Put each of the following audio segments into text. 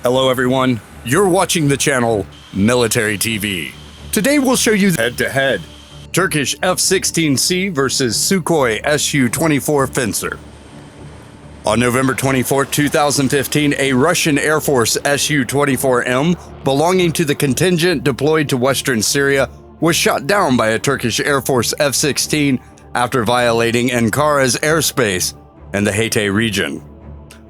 Hello everyone, you're watching the channel Military TV. Today we'll show you head-to-head Turkish F-16C versus Sukhoi Su-24 Fencer. On November 24, 2015, a Russian Air Force Su-24M belonging to the contingent deployed to western Syria was shot down by a Turkish Air Force F-16 after violating Ankara's airspace in the Hatay region.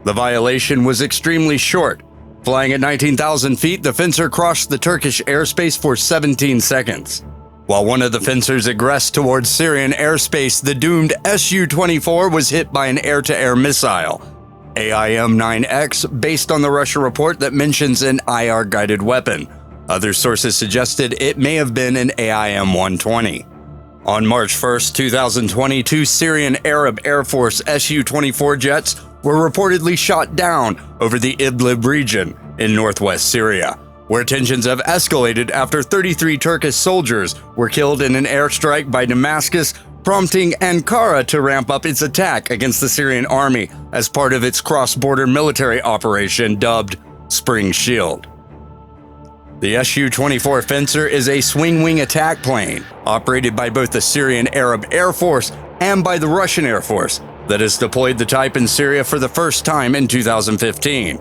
The violation was extremely short. Flying at 19,000 feet, the Fencer crossed the Turkish airspace for 17 seconds. While one of the Fencers egressed towards Syrian airspace, the doomed Su-24 was hit by an air-to-air missile, AIM-9X, based on the Russia report that mentions an IR-guided weapon. Other sources suggested it may have been an AIM-120. On March 1, 2020, two Syrian Arab Air Force Su-24 jets were reportedly shot down over the Idlib region in northwest Syria, where tensions have escalated after 33 Turkish soldiers were killed in an airstrike by Damascus, prompting Ankara to ramp up its attack against the Syrian army as part of its cross-border military operation dubbed Spring Shield. The Su-24 Fencer is a swing-wing attack plane operated by both the Syrian Arab Air Force and by the Russian Air Force that has deployed the type in Syria for the first time in 2015.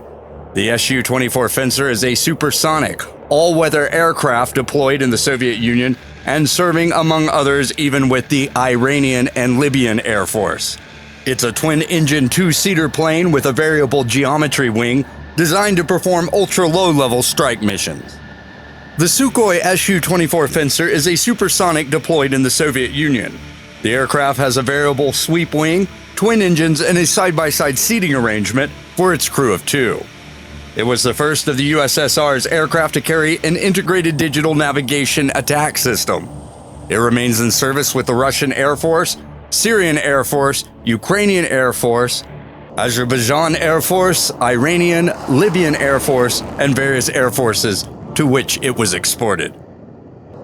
The Su-24 Fencer is a supersonic, all-weather aircraft deployed in the Soviet Union and serving, among others, even with the Iranian and Libyan Air Force. It's a twin-engine two-seater plane with a variable geometry wing designed to perform ultra-low-level strike missions. The Sukhoi Su-24 Fencer is a supersonic deployed in the Soviet Union. The aircraft has a variable sweep wing, twin engines, and a side-by-side seating arrangement for its crew of two. It was the first of the USSR's aircraft to carry an integrated digital navigation attack system. It remains in service with the Russian Air Force, Syrian Air Force, Ukrainian Air Force, Azerbaijan Air Force, Iranian, Libyan Air Force, and various air forces to which it was exported.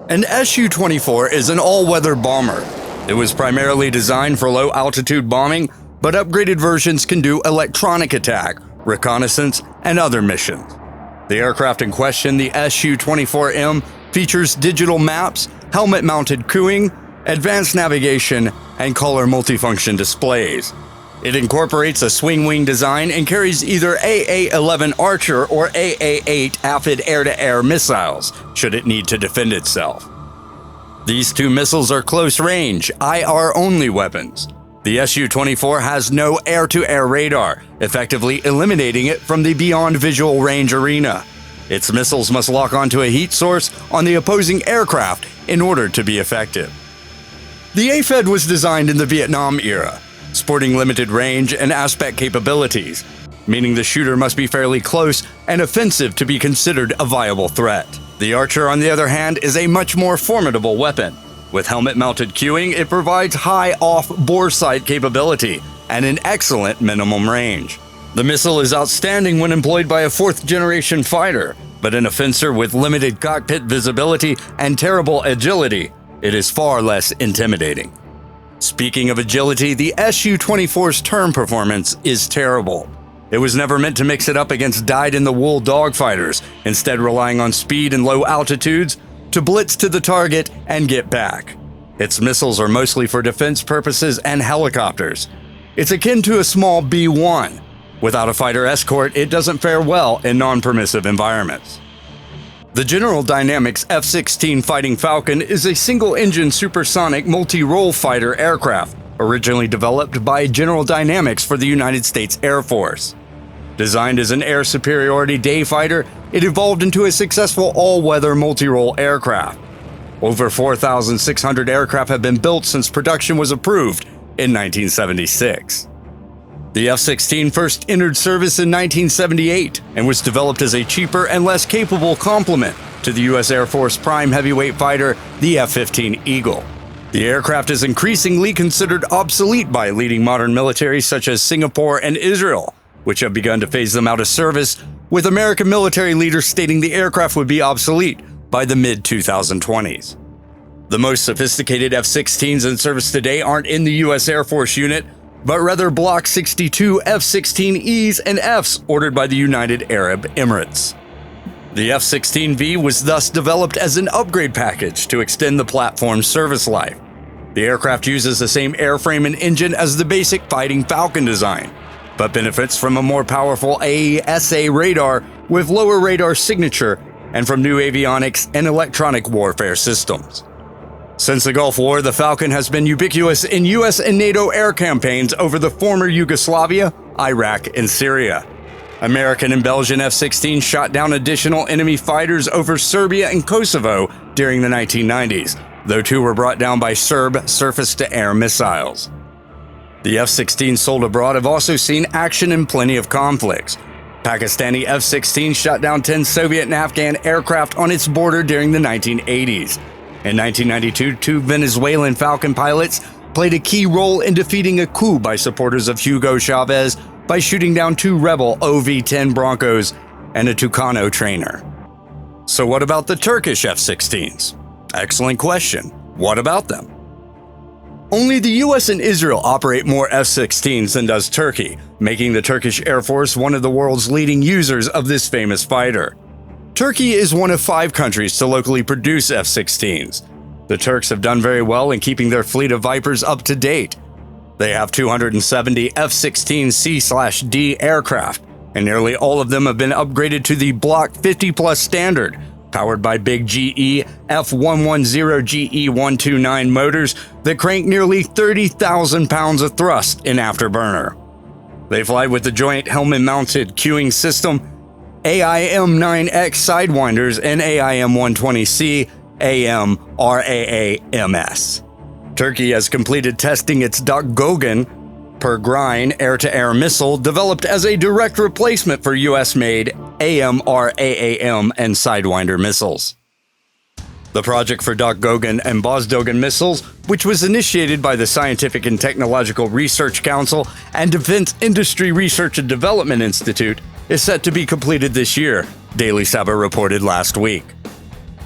An Su-24 is an all-weather bomber. It was primarily designed for low-altitude bombing, but upgraded versions can do electronic attack, reconnaissance, and other missions. The aircraft in question, the Su-24M, features digital maps, helmet-mounted cooling, advanced navigation, and color multifunction displays. It incorporates a swing-wing design and carries either AA-11 Archer or AA-8 Aphid air-to-air missiles, should it need to defend itself. These two missiles are close-range, IR-only weapons. The Su-24 has no air-to-air radar, effectively eliminating it from the beyond visual range arena. Its missiles must lock onto a heat source on the opposing aircraft in order to be effective. The AFED was designed in the Vietnam era, sporting limited range and aspect capabilities, meaning the shooter must be fairly close and offensive to be considered a viable threat. The Archer, on the other hand, is a much more formidable weapon. With helmet-mounted cueing, it provides high off-bore sight capability and an excellent minimum range. The missile is outstanding when employed by a fourth-generation fighter, but in a Fencer with limited cockpit visibility and terrible agility, it is far less intimidating. Speaking of agility, the Su-24's turn performance is terrible. It was never meant to mix it up against dyed-in-the-wool dogfighters, instead relying on speed and low altitudes to blitz to the target and get back. Its missiles are mostly for defense purposes and helicopters. It's akin to a small B-1. Without a fighter escort, it doesn't fare well in non-permissive environments. The General Dynamics F-16 Fighting Falcon is a single-engine supersonic multi-role fighter aircraft, originally developed by General Dynamics for the United States Air Force. Designed as an air superiority day fighter, it evolved into a successful all-weather multi-role aircraft. Over 4,600 aircraft have been built since production was approved in 1976. The F-16 first entered service in 1978 and was developed as a cheaper and less capable complement to the U.S. Air Force prime heavyweight fighter, the F-15 Eagle. The aircraft is increasingly considered obsolete by leading modern militaries such as Singapore and Israel, which have begun to phase them out of service, with American military leaders stating the aircraft would be obsolete by the mid-2020s. The most sophisticated F-16s in service today aren't in the U.S. Air Force unit, but rather Block 62 F-16Es and Fs ordered by the United Arab Emirates. The F-16V was thus developed as an upgrade package to extend the platform's service life. The aircraft uses the same airframe and engine as the basic fighting Falcon design, but benefits from a more powerful AESA radar with lower radar signature and from new avionics and electronic warfare systems. Since the Gulf War, the Falcon has been ubiquitous in US and NATO air campaigns over the former Yugoslavia, Iraq, and Syria. American and Belgian F-16s shot down additional enemy fighters over Serbia and Kosovo during the 1990s, though two were brought down by Serb surface-to-air missiles. The F-16s sold abroad have also seen action in plenty of conflicts. Pakistani F-16 shot down 10 Soviet and Afghan aircraft on its border during the 1980s. In 1992, two Venezuelan Falcon pilots played a key role in defeating a coup by supporters of Hugo Chavez by shooting down two rebel OV-10 Broncos and a Tucano trainer. So what about the Turkish F-16s? Excellent question. What about them? Only the US and Israel operate more F-16s than does Turkey, making the Turkish Air Force one of the world's leading users of this famous fighter. Turkey is one of 5 countries to locally produce F-16s. The Turks have done very well in keeping their fleet of Vipers up to date. They have 270 F-16C/D aircraft, and nearly all of them have been upgraded to the Block 50+ standard, powered by big GE F110-GE-129 motors that crank nearly 30,000 pounds of thrust in afterburner. They fly with the joint helmet-mounted cueing system, AIM-9X Sidewinders and AIM-120C AMRAAMs. Turkey has completed testing its Dakgogan per-Grine air-to-air missile developed as a direct replacement for US-made AMRAAM and Sidewinder missiles. The project for Dakgogan and Bozdogan missiles, which was initiated by the Scientific and Technological Research Council and Defense Industry Research and Development Institute, is set to be completed this year, Daily Sabah reported last week.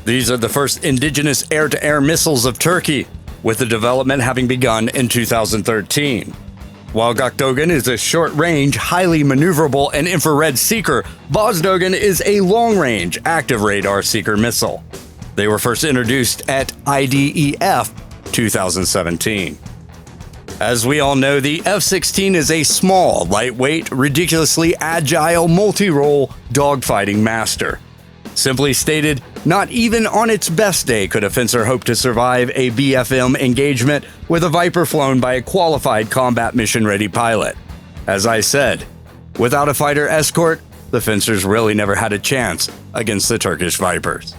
These are the first indigenous air-to-air missiles of Turkey, with the development having begun in 2013. While Dakgogan is a short-range, highly maneuverable and infrared seeker, Bozdogan is a long-range, active radar seeker missile. They were first introduced at IDEF 2017. As we all know, the F-16 is a small, lightweight, ridiculously agile, multi-role dogfighting master. Simply stated, not even on its best day could a Fencer hope to survive a BFM engagement with a Viper flown by a qualified combat mission-ready pilot. As I said, without a fighter escort, the Fencers really never had a chance against the Turkish Vipers.